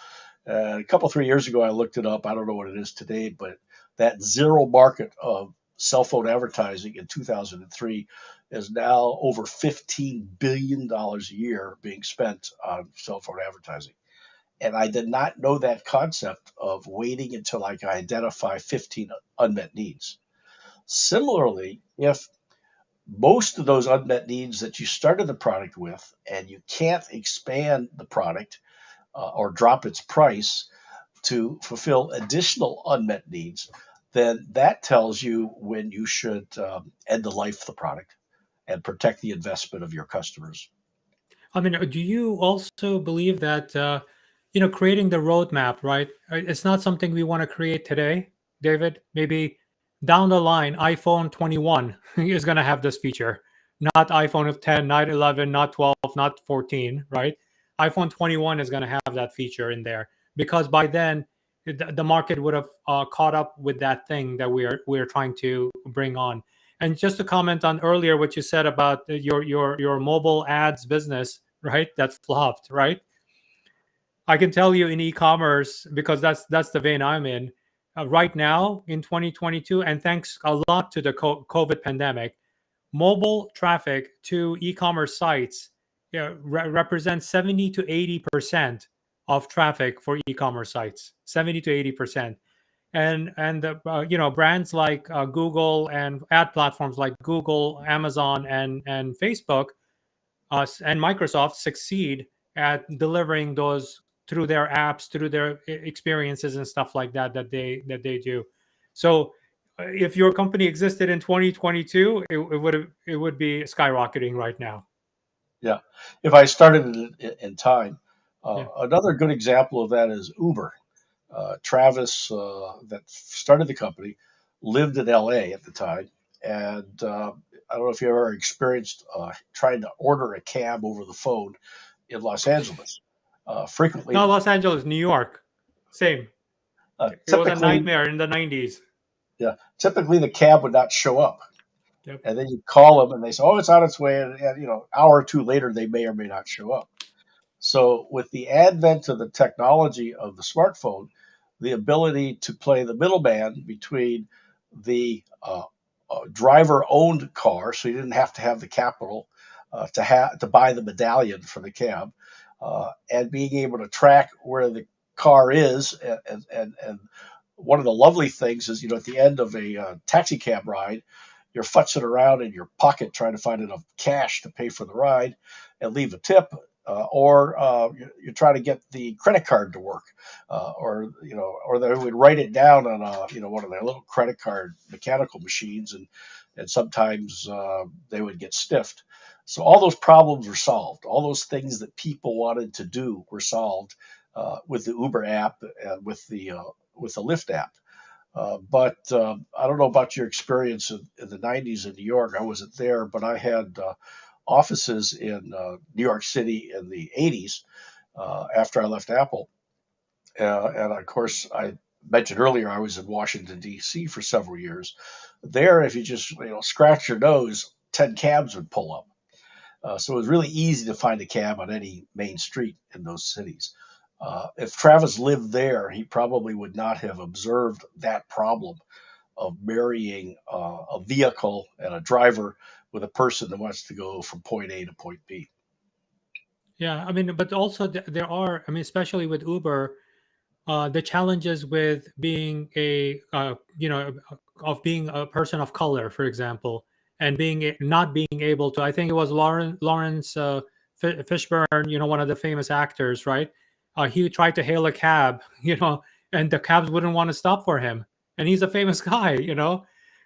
A couple 3 years ago, I looked it up. I don't know what it is today, but that zero market of cell phone advertising in 2003 is now over $15 billion a year being spent on cell phone advertising. And I did not know that concept of waiting until I could identify 15 unmet needs. Similarly, if most of those unmet needs that you started the product with and you can't expand the product or drop its price to fulfill additional unmet needs, then that tells you when you should end the life of the product and protect the investment of your customers. I mean, do you also believe that creating the roadmap, right? It's not something we want to create today, David. Maybe down the line, iPhone 21 is going to have this feature, not iPhone of 10, not 11, not 12, not 14, right? iPhone 21 is going to have that feature in there because by then the market would have caught up with that thing that we're trying to bring on. And just to comment on earlier what you said about your mobile ads business, right? That flopped, right? I can tell you in e-commerce, because that's the vein I'm in right now in 2022, and thanks a lot to the COVID pandemic, mobile traffic to e-commerce sites, represents 70 to 80% of traffic for e-commerce sites. 70 to 80%. And the, brands like Google and ad platforms like Google, Amazon, and Facebook, and Microsoft succeed at delivering those through their apps, through their experiences and stuff like that they do. So if your company existed in 2022, it would be skyrocketing right now. Yeah. If I started in time, Yeah. another good example of that is Uber. Travis, that started the company, lived in LA at the time. And I don't know if you ever experienced trying to order a cab over the phone in Los Angeles. Frequently, Not Los Angeles, New York. Same. It was a typically, nightmare in the 90s. yeah, typically the cab would not show up. Yep. And then you call them and they say, oh, it's on its way. And an hour or two later, they may or may not show up. So, with the advent of the technology of the smartphone, the ability to play the middleman between the driver-owned car, so you didn't have to have the capital to buy the medallion for the cab, and being able to track where the car is, and one of the lovely things is, at the end of a taxi cab ride, you're futzing around in your pocket trying to find enough cash to pay for the ride and leave a tip, or you're trying to get the credit card to work, or they would write it down on one of their little credit card mechanical machines, and sometimes they would get stiffed. So all those problems were solved. All those things that people wanted to do were solved with the Uber app and with the Lyft app. But I don't know about your experience in the 90s in New York. I wasn't there, but I had offices in New York City in the 80s after I left Apple. And of course, I mentioned earlier I was in Washington, D.C. for several years. There, if you just scratch your nose, 10 cabs would pull up. So it was really easy to find a cab on any main street in those cities. If Travis lived there, he probably would not have observed that problem of marrying a vehicle and a driver with a person that wants to go from point A to point B. Yeah, I mean, but also there are, I mean, especially with Uber, the challenges with being of being a person of color, for example, and not being able to. I think it was Lawrence Fishburne, one of the famous actors, right? He tried to hail a cab, and the cabs wouldn't want to stop for him, and he's a famous guy.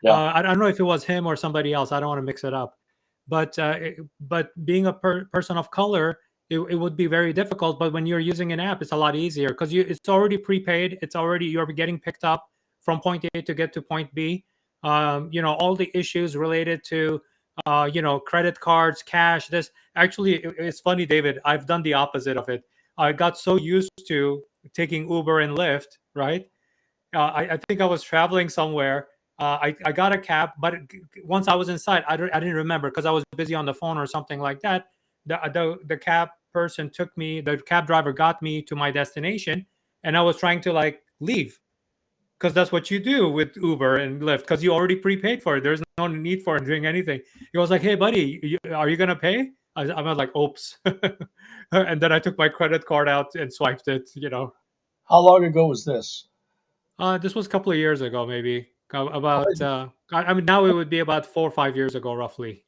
Yeah. I don't know if it was him or somebody else. I don't want to mix it up, but being a person of color, it would be very difficult. But when you're using an app, it's a lot easier because it's already prepaid. It's already, you're getting picked up from point A to get to point B. All the issues related to credit cards, cash. This actually, it's funny, David. I've done the opposite of it. I got so used to taking Uber and Lyft, right? I think I was traveling somewhere. I got a cab, but once I was inside, I didn't remember because I was busy on the phone or something like that. The cab person the cab driver got me to my destination, and I was trying to like leave because that's what you do with Uber and Lyft because you already prepaid for it. There's no need for doing anything. He was like, "Hey, buddy, are you gonna pay?" I was like, "Oops," and then I took my credit card out and swiped it. How long ago was this? This was a couple of years ago, maybe. How About, did, I mean, now it would be about 4 or 5 years ago, roughly.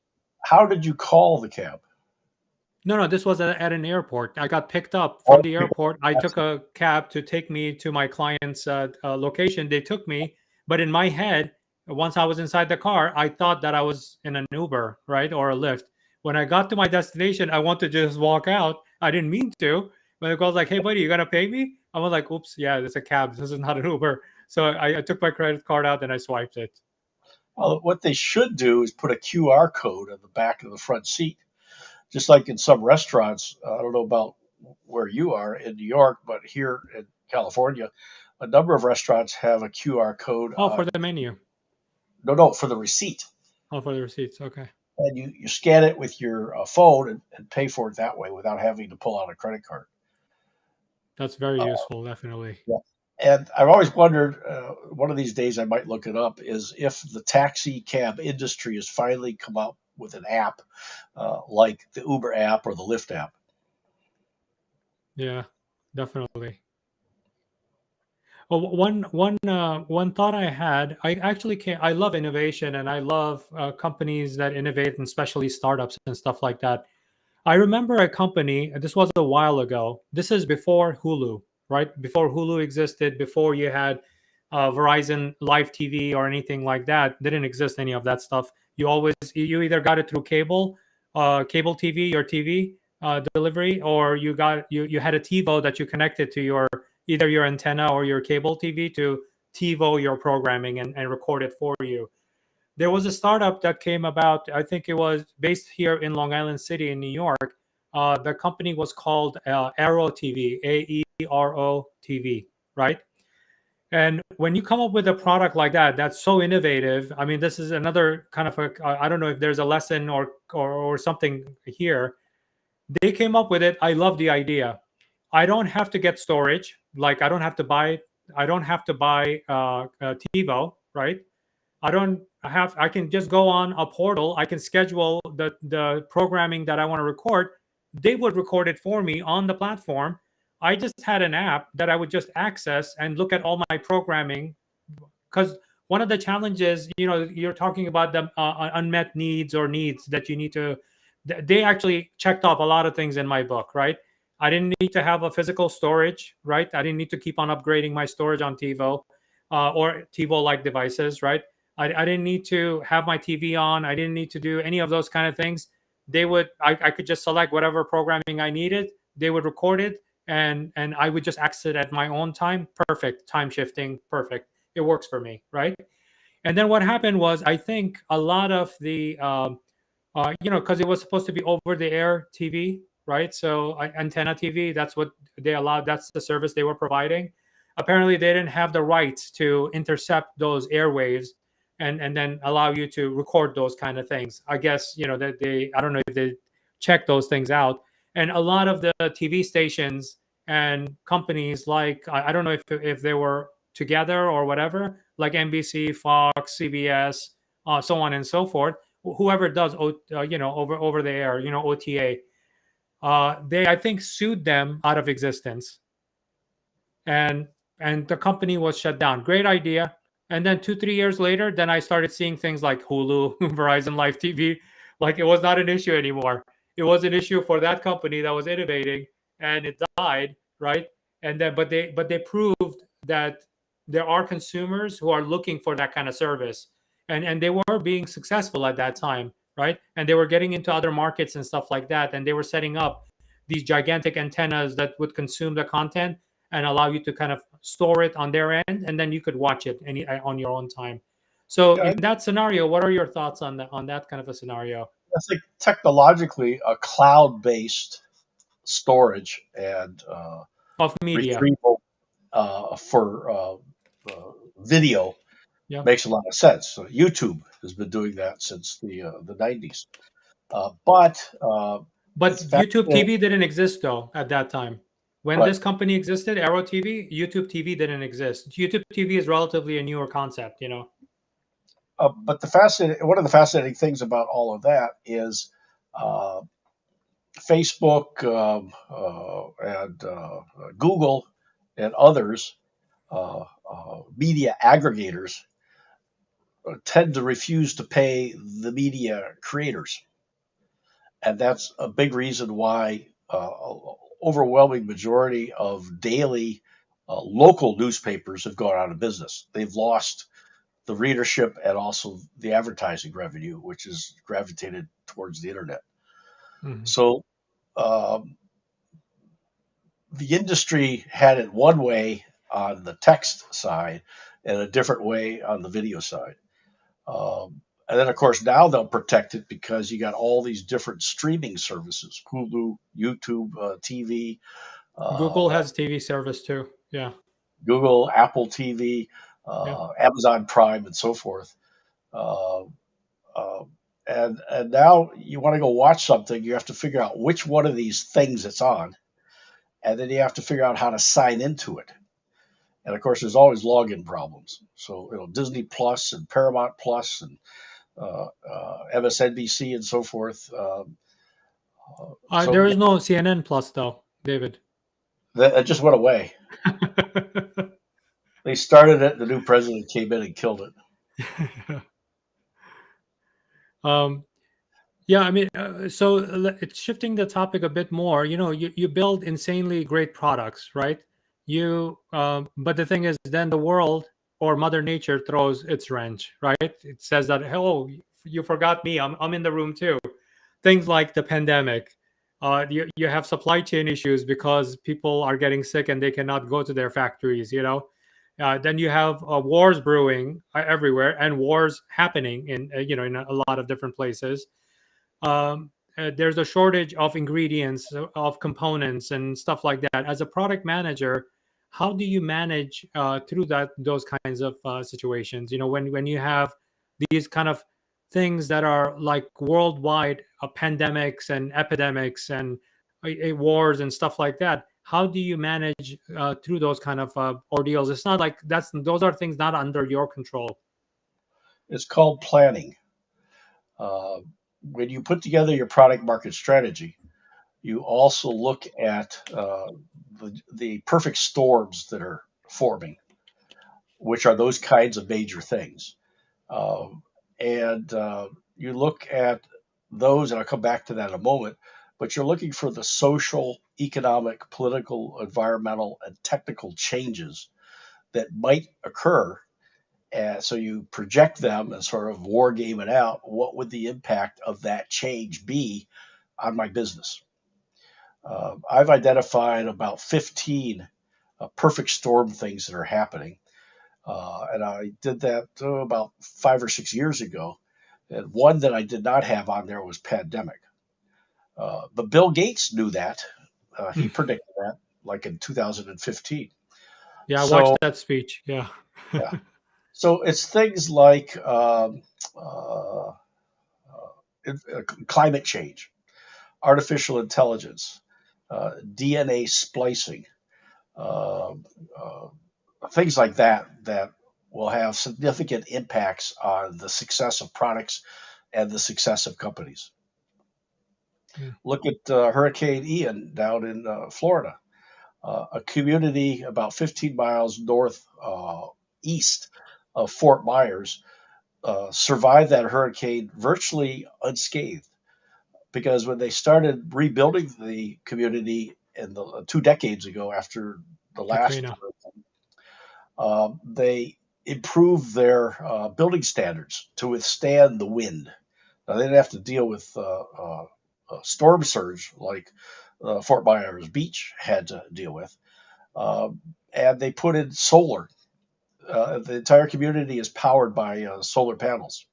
how did you call the cab? No, no, this was at an airport. I got picked up from Oh, the airport. I that's took a cab to take me to my client's location. They took me, but in my head, once I was inside the car, I thought that I was in an Uber, right, or a Lyft. When I got to my destination, I wanted to just walk out. I didn't mean to, but the girl was like, "Hey, buddy, you gonna pay me?" I was like, "Oops, yeah, it's a cab. This is not an Uber." So I took my credit card out and I swiped it. Well, what they should do is put a QR code on the back of the front seat, just like in some restaurants. I don't know about where you are in New York, but here in California, a number of restaurants have a QR code Oh, for on. the menu. No, for the receipt, Oh, for the receipts. Okay. and you scan it with your phone and pay for it that way without having to pull out a credit card. That's very Uh, useful, definitely. yeah. And I've always wondered, one of these days I might look it up, is if the taxi cab industry has finally come out with an app like the Uber app or the Lyft app. Yeah, definitely. Oh, one thought I had. I actually can I love innovation, and I love companies that innovate, and especially startups and stuff like that. I remember a company. This was a while ago. This is before Hulu, right? Before Hulu existed. Before you had Verizon Live TV or anything like that. Didn't exist any of that stuff. You either got it through cable TV, your TV delivery, or you had a TiVo that you connected to your either your antenna or your cable TV to TiVo your programming and record it for you. There was a startup that came about. I think it was based here in Long Island City in New York. The company was called Aero TV, Aero TV, right? And when you come up with a product like that, that's so innovative. I mean, this is another kind of a. I don't know if there's a lesson or something here. They came up with it. I love the idea. I don't have to get storage. Like I don't have to buy. I don't have to buy TiVo, right? I can just go on a portal. I can schedule the programming that I want to record. They would record it for me on the platform. I just had an app that I would just access and look at all my programming. Because one of the challenges, you're talking about the unmet needs or needs that you need to. They actually checked off a lot of things in my book, right? I didn't need to have a physical storage, right? I didn't need to keep on upgrading my storage on TiVo or TiVo like devices, right? I didn't need to have my TV on. I didn't need to do any of those kind of things. I could just select whatever programming I needed. They would record it, and I would just access it at my own time. Perfect. Time shifting. Perfect. It works for me, right? And then what happened was, I think a lot of the because it was supposed to be over the air TV, right? So antenna TV, that's what they allowed. That's the service they were providing. Apparently, they didn't have the rights to intercept those airwaves and then allow you to record those kind of things. I guess that they I don't know if they check those things out. And a lot of the TV stations and companies, like I don't know if they were together or whatever, like NBC, Fox, CBS, so on and so forth, whoever does over the air, OTA, they I think sued them out of existence, and the company was shut down. Great idea. And then 2 3 years later, then I started seeing things like Hulu, Verizon Live TV. Like it was not an issue anymore. It was an issue for that company that was innovating, and it died, right? And then but they proved that there are consumers who are looking for that kind of service, and they were being successful at that time, right? And they were getting into other markets and stuff like that, and they were setting up these gigantic antennas that would consume the content and allow you to kind of store it on their end, and then you could watch it on your own time. So Yeah, in that scenario, what are your thoughts on that kind of a scenario I think technologically, a cloud-based storage and of media? retrieval for video Yeah, makes a lot of sense. So YouTube has been doing that since the 90s. But it's but YouTube fascinating. TV didn't exist though at that time. When Right. this company existed, Arrow TV, YouTube TV didn't exist. YouTube TV is relatively a newer concept. But one of the fascinating things about all of that is uh, Facebook and Google and others, media aggregators, tend to refuse to pay the media creators, and that's a big reason why overwhelming majority of daily local newspapers have gone out of business. They've lost the readership and also the advertising revenue, which is gravitated towards the internet. Mhm. So um, the industry had it one way on the text side and a different way on the video side. And then, of course, now they'll protect it because you got all these different streaming services: Hulu, YouTube, TV, Google uh, has TV service too. Yeah, Google, Apple TV, yeah. Amazon Prime, and so forth. Uh, uh, and now you want to go watch something, you have to figure out which one of these things it's on, and then you have to figure out how to sign into it. And of course, there's always login problems. So Disney Plus and Paramount Plus and MSNBC and so forth. So There yeah, is no CNN Plus though, David. that just went away. They started it. The new president came in and killed it. um, yeah, I mean, so it's shifting the topic a bit more. You build insanely great products, right? But the thing is, then the world or Mother Nature throws its wrench, right? It says that, oh, you forgot me. I'm in the room too. Things like the pandemic. You have supply chain issues because people are getting sick and they cannot go to their factories. Then you have wars brewing everywhere and wars happening in a lot of different places. There's a shortage of ingredients, of components, and stuff like that. As a product manager, how do you manage through those kinds of situations? When you have these kind of things that are like worldwide pandemics and epidemics and wars and stuff like that. How do you manage through those kind of ordeals? It's not like those are things not under your control. It's called planning. Uh, when you put together your product market strategy, you also look at the perfect storms that are forming, which are those kinds of major things. Um, and you look at those, and I'll come back to that in a moment, but you're looking for the social, economic, political, environmental, and technical changes that might occur. And so you project them and sort of war game it out. What would the impact of that change be on my business? I've identified about 15 perfect storm things that are happening. And I did that about 5 or 6 years ago. And one that I did not have on there was pandemic. But Bill Gates knew that. He predicted that like in 2015. Yeah, I watched So, that speech. Yeah. yeah. So it's things like uh, climate change, artificial intelligence, DNA splicing, uh, uh, things like that will have significant impacts on the success of products and the success of companies. Mm. Look at Hurricane Ian down in Florida, a community about 15 miles north east of Fort Myers survived that hurricane virtually unscathed because when they started rebuilding the community in the 2 decades ago after the last Katrina. they improved their building standards to withstand the wind. Now, they didn't have to deal with storm surge like Fort Myers Beach had to deal with. Um, and they put in solar. The entire community is powered by solar panels.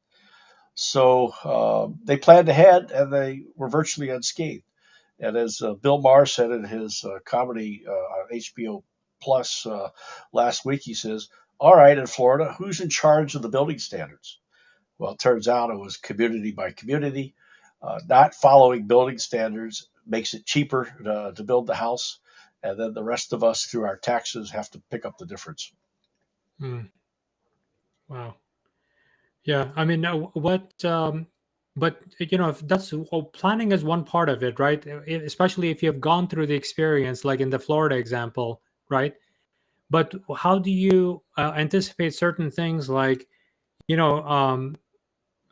So they planned ahead and they were virtually unscathed. And as Bill Maher said in his comedy on HBO Plus last week, he says, "All right, in Florida, who's in charge of the building standards?" Well, it turns out it was community by community. Not following building standards makes it cheaper to build the house. And then the rest of us, through our taxes, have to pick up the difference. Mm. Wow. Yeah, I mean, but if that's planning is one part of it, right? Especially if you've gone through the experience, like in the Florida example, right? But how do you anticipate certain things like, you know,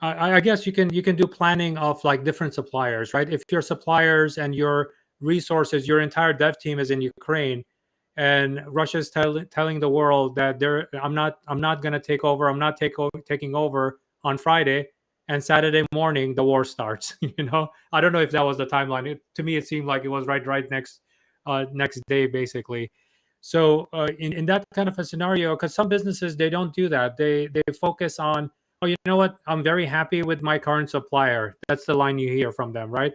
I guess you can do planning of like different suppliers, right? If your suppliers and your resources, your entire dev team is in Ukraine, and Russia's telling the world that I'm not going to take over. I'm not taking over on Friday, and Saturday morning the war starts. I don't know if that was the timeline. To me, it seemed like it was right next day, basically. So in that kind of a scenario, because some businesses they don't do that. They focus on, oh, you know what? I'm very happy with my current supplier. That's the line you hear from them, right?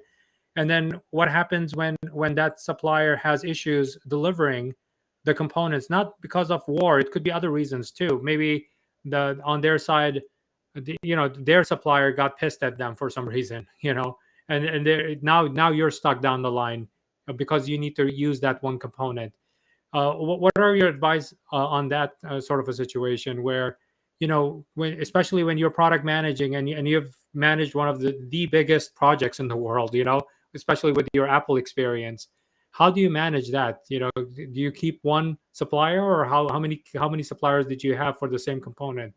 And then what happens when that supplier has issues delivering the components, not because of war, it could be other reasons too. Maybe on their side, their supplier got pissed at them for some reason, and now you're stuck down the line. because you need to use that one component. What are your advice on that sort of a situation where, when, especially when you're product managing and you've managed one of the biggest projects in the world, especially with your Apple experience, how do you manage that? Do you keep one supplier, or how many suppliers did you have for the same component?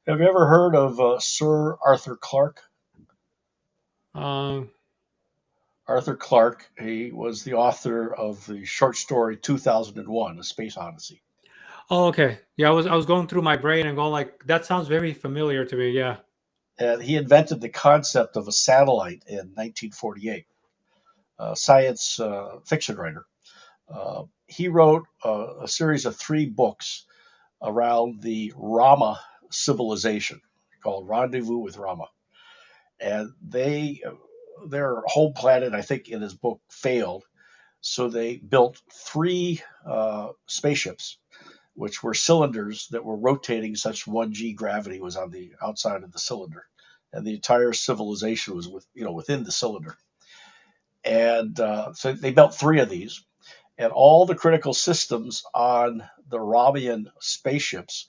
Have you ever heard of Sir Arthur Clarke? Uh, Arthur Clarke, he was the author of the short story 2001, A Space Odyssey. oh, okay. Yeah, I was going through my brain and going like, that sounds very familiar to me. Yeah. And he invented the concept of a satellite in 1948, a science fiction writer. He wrote a series of 3 books around the Rama civilization called Rendezvous with Rama. And their home planet, I think, in his book failed. So they built 3 spaceships, which were cylinders that were rotating such 1G gravity was on the outside of the cylinder. And the entire civilization was within the cylinder. And so they built 3 of these, and all the critical systems on the Ramian spaceships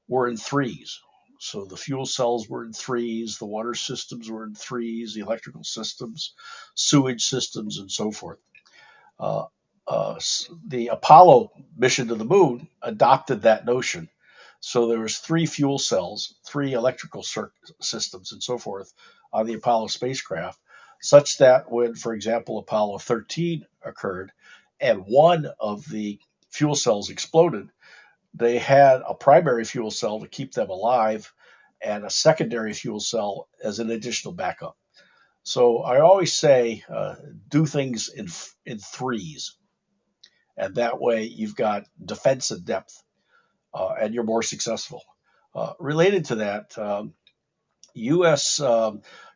were in threes. So the fuel cells were in threes, the water systems were in threes, the electrical systems, sewage systems, and so forth. Uh, the Apollo mission to the moon adopted that notion. So there was 3 fuel cells, 3 electrical systems, and so forth on the Apollo spacecraft, such that when, for example, Apollo 13 occurred and one of the fuel cells exploded, they had a primary fuel cell to keep them alive and a secondary fuel cell as an additional backup. So I always say, do things in threes, and that way you've got defense and depth, and you're more successful. Related to that, U.S.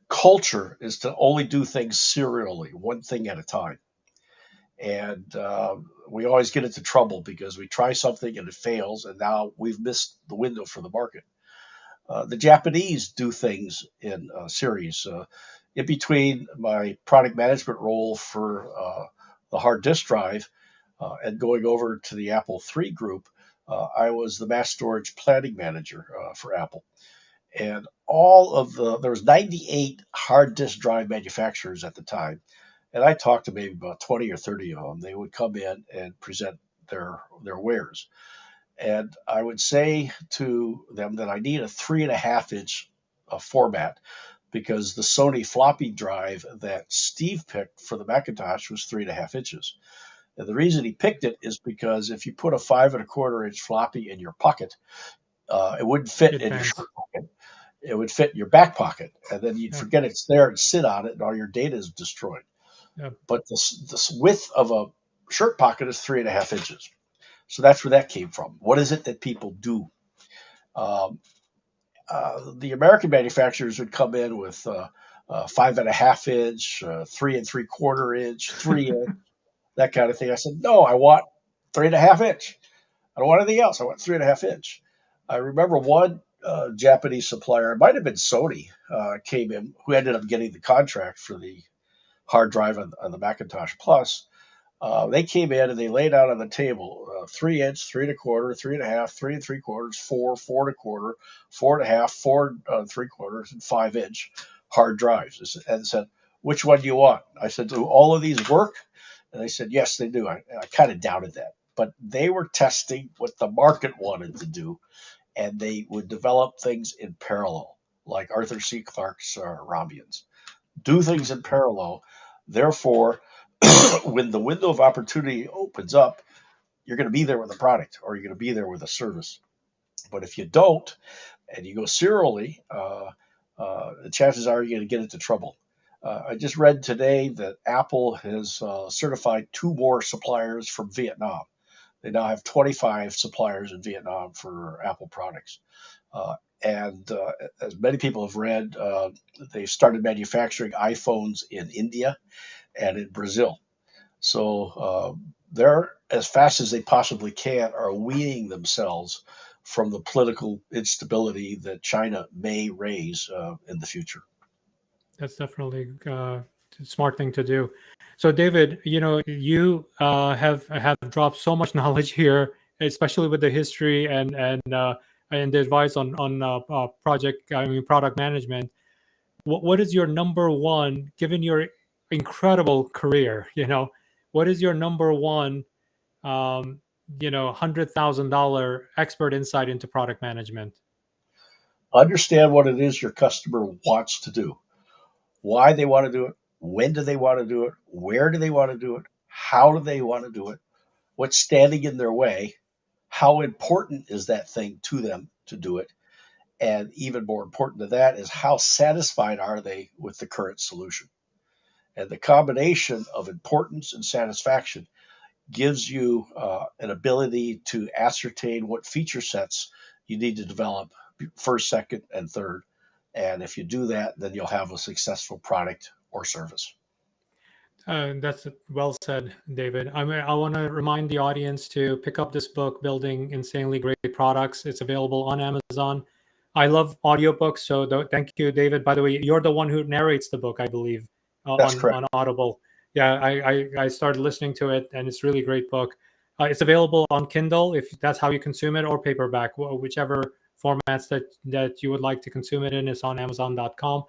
Culture is to only do things serially, one thing at a time. And we always get into trouble because we try something and it fails, and now we've missed the window for the market. The Japanese do things in series. In between my product management role for the hard disk drive and going over to the Apple III group, I was the mass storage planning manager for Apple. And there was 98 hard disk drive manufacturers at the time. And I talked to maybe about 20 or 30 of them. They would come in and present their wares. And I would say to them that I need a 3.5 inch format, because the Sony floppy drive that Steve picked for the Macintosh was 3.5 inches. And the reason he picked it is because if you put a 5.25 inch floppy in your pocket, it wouldn't fit It in your bends. shirt pocket. It would fit in your back pocket, and then you'd Yeah. forget it's there and sit on it, and all your data is destroyed. Yeah. But the width of a shirt pocket is 3.5 inches. So that's where that came from. What is it that people do? Um, the American manufacturers would come in with 5.5 inch, 3 3/4 inch, 3 inch, that kind of thing. I said, no, I want 3.5 inch. I don't want anything else. I want 3.5 inch. I remember one Japanese supplier, it might have been Sony, came in, who ended up getting the contract for the hard drive on the Macintosh Plus. They came in and they laid out on the table 3 inch, 3 1/4, 3.5, 3 3/4, 4, 4 1/4, 4.5, 4 3/4, and 5 inch hard drives, and said, "Which one do you want?" I said, "Do all of these work?" And they said, "Yes, they do." I kind of doubted that, but they were testing what the market wanted to do, and they would develop things in parallel, like Arthur C. Clarke's Robians. Do things in parallel. Therefore, when the window of opportunity opens up, you're going to be there with a product, or you're going to be there with a service. But if you don't, and you go serially, the chances are you're going to get into trouble. I just read today that Apple has certified 2 more suppliers from Vietnam. They now have 25 suppliers in Vietnam for Apple products. And as many people have read, they started manufacturing iPhones in India and in Brazil. So they're, as fast as they possibly can, are weaning themselves from the political instability that China may raise in the future. That's definitely smart thing to do. So, David, you have dropped so much knowledge here, especially with the history and the advice on product management. What is your number one, given your incredible career? What is your number one, $100,000 expert insight into product management? Understand what it is your customer wants to do, why they want to do it, when do they want to do it, where do they want to do it, how do they want to do it, what's standing in their way, how important is that thing to them to do it, and even more important than that is how satisfied are they with the current solution. And the combination of importance and satisfaction gives you an ability to ascertain what feature sets you need to develop first, second, and third. And if you do that, then you'll have a successful product or service. That's well said, David. I want to remind the audience to pick up this book, Building Insanely Great Products. It's available on Amazon. I love audiobooks, so thank you, David. By the way, you're the one who narrates the book, I believe, That's on correct. Audible. Yeah, I started listening to it, and it's a really great book. It's available on Kindle if that's how you consume it, or paperback, whichever formats that you would like to consume it in. It's on Amazon.com.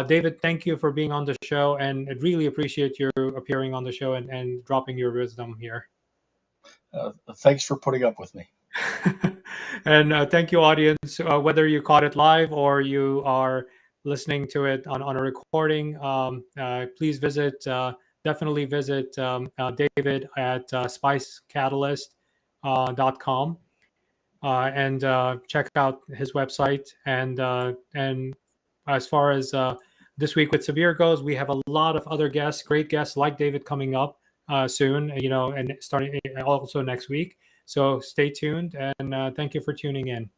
David, thank you for being on the show, and I really appreciate you appearing on the show and dropping your wisdom here. Thanks for putting up with me. And thank you, audience. Whether you caught it live or you are listening to it on a recording, please definitely visit David at spicecatalyst.com and check out his website. And as far as This Week with Sabir goes, we have a lot of other guests, great guests like David coming up soon, and starting also next week. So stay tuned, and thank you for tuning in.